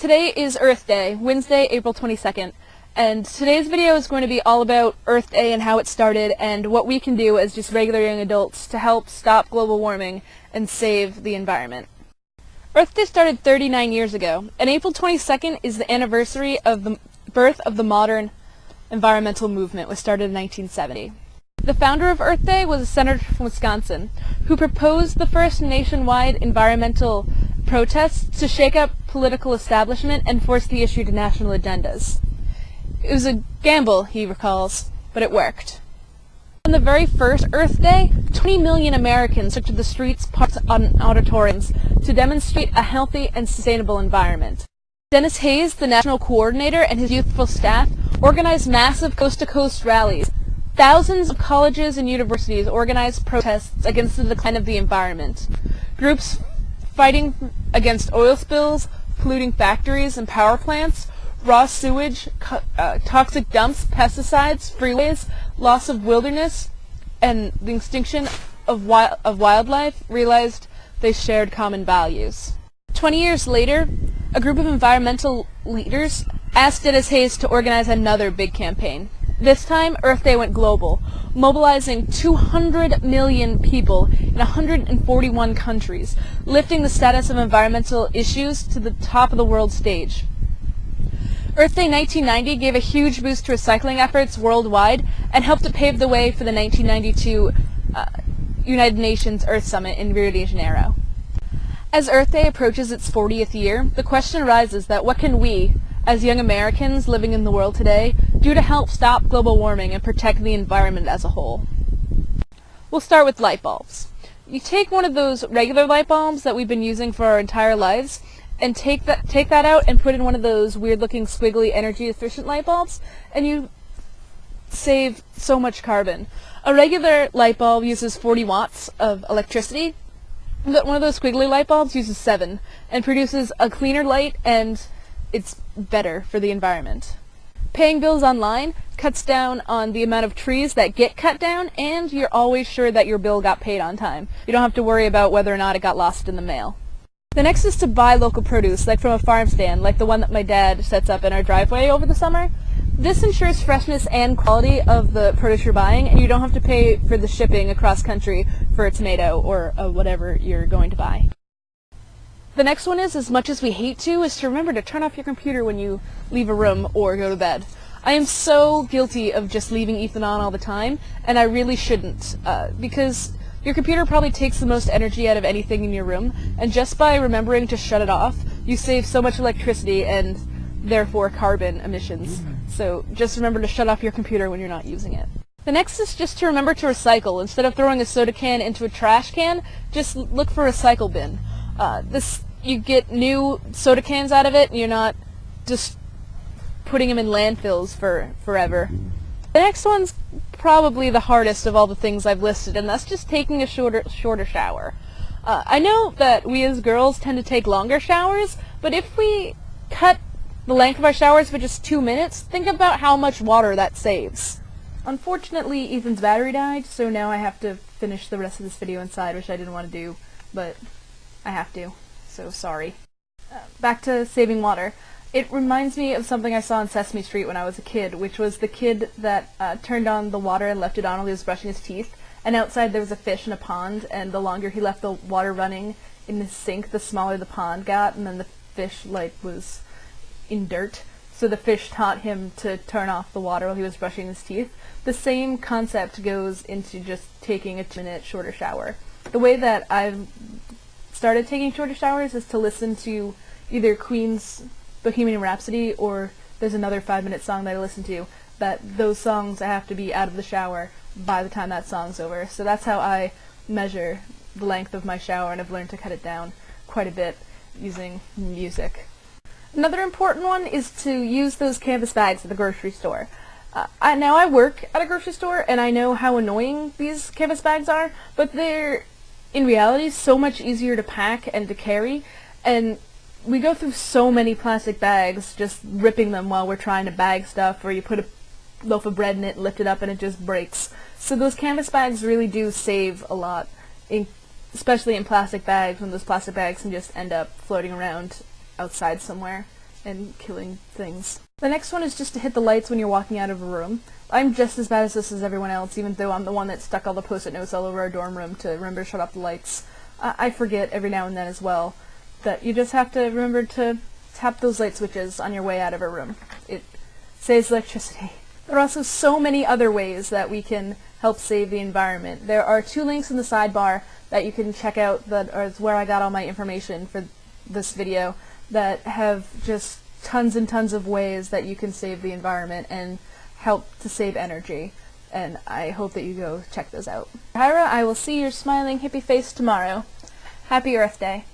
Today is Earth Day, Wednesday, April 22nd, and today's video is going to be all about Earth Day and how it started and what we can do as just regular young adults to help stop global warming and save the environment. Earth Day started 39 years ago, and April 22nd is the anniversary of the birth of the modern environmental movement, which started in 1970. The founder of Earth Day was a senator from Wisconsin who proposed the first nationwide environmental protests to shake up political establishment and force the issue to national agendas. It was a gamble, he recalls, but it worked. On the very first Earth Day, 20 million Americans took to the streets, parks, and auditoriums to demonstrate a healthy and sustainable environment. Dennis Hayes, the national coordinator, and his youthful staff organized massive coast-to-coast rallies. Thousands of colleges and universities organized protests against the decline of the environment. Groups fighting against oil spills, polluting factories and power plants, raw sewage, toxic dumps, pesticides, freeways, loss of wilderness, and the extinction of wildlife realized they shared common values. 20 years later, a group of environmental leaders asked Dennis Hayes to organize another big campaign. This time, Earth Day went global, mobilizing 200 million people in 141 countries, lifting the status of environmental issues to the top of the world stage. Earth Day 1990 gave a huge boost to recycling efforts worldwide and helped to pave the way for the 1992 United Nations Earth Summit in Rio de Janeiro. As Earth Day approaches its 40th year, the question arises that what can we, as young Americans living in the world today, do to help stop global warming and protect the environment as a whole? We'll start with light bulbs. You take one of those regular light bulbs that we've been using for our entire lives and take that out and put in one of those weird-looking squiggly energy-efficient light bulbs, and you save so much carbon. A regular light bulb uses 40 watts of electricity, but one of those squiggly light bulbs uses 7 and produces a cleaner light, and it's better for the environment. Paying bills online cuts down on the amount of trees that get cut down, and you're always sure that your bill got paid on time. You don't have to worry about whether or not it got lost in the mail. The next is to buy local produce, like from a farm stand, like the one that my dad sets up in our driveway over the summer. This ensures freshness and quality of the produce you're buying, and you don't have to pay for the shipping across country for a tomato or whatever you're going to buy. The next one is, as much as we hate to, is to remember to turn off your computer when you leave a room or go to bed. I am so guilty of just leaving Ethan on all the time, and I really shouldn't, because your computer probably takes the most energy out of anything in your room, and just by remembering to shut it off, you save so much electricity and therefore carbon emissions. So just remember to shut off your computer when you're not using it. The next is just to remember to recycle. Instead of throwing a soda can into a trash can, just look for a recycle bin. You get new soda cans out of it, and you're not just putting them in landfills for forever. The next one's probably the hardest of all the things I've listed, and that's just taking a shorter shower. I know that we as girls tend to take longer showers, but if we cut the length of our showers for just 2 minutes, think about how much water that saves. Unfortunately, Ethan's battery died, so now I have to finish the rest of this video inside, which I didn't want to do, but I have to, so sorry. Back to saving water. It reminds me of something I saw on Sesame Street when I was a kid, which was the kid that turned on the water and left it on while he was brushing his teeth, and outside there was a fish in a pond, and the longer he left the water running in the sink, the smaller the pond got, and then the fish, was in dirt. So the fish taught him to turn off the water while he was brushing his teeth. The same concept goes into just taking a 2-minute shorter shower. The way that I've started taking shorter showers is to listen to either Queen's Bohemian Rhapsody, or there's another 5-minute song that I listen to, that those songs I have to be out of the shower by the time that song's over. So that's how I measure the length of my shower, and I've learned to cut it down quite a bit using music. Another important one is to use those canvas bags at the grocery store. Now I work at a grocery store, and I know how annoying these canvas bags are, but they're, in reality, so much easier to pack and to carry, and we go through so many plastic bags just ripping them while we're trying to bag stuff, or you put a loaf of bread in it, lift it up, and it just breaks. So those canvas bags really do save a lot, especially in plastic bags, when those plastic bags can just end up floating around outside somewhere. and killing things. The next one is just to hit the lights when you're walking out of a room. I'm just as bad at this as everyone else, even though I'm the one that stuck all the post-it notes all over our dorm room to remember to shut off the lights. I forget every now and then as well that you just have to remember to tap those light switches on your way out of a room. It saves electricity. There are also so many other ways that we can help save the environment. There are 2 links in the sidebar that you can check out that are where I got all my information for this video that have just tons and tons of ways that you can save the environment and help to save energy. And I hope that you go check those out. Hyra, I will see your smiling hippie face tomorrow. Happy Earth Day.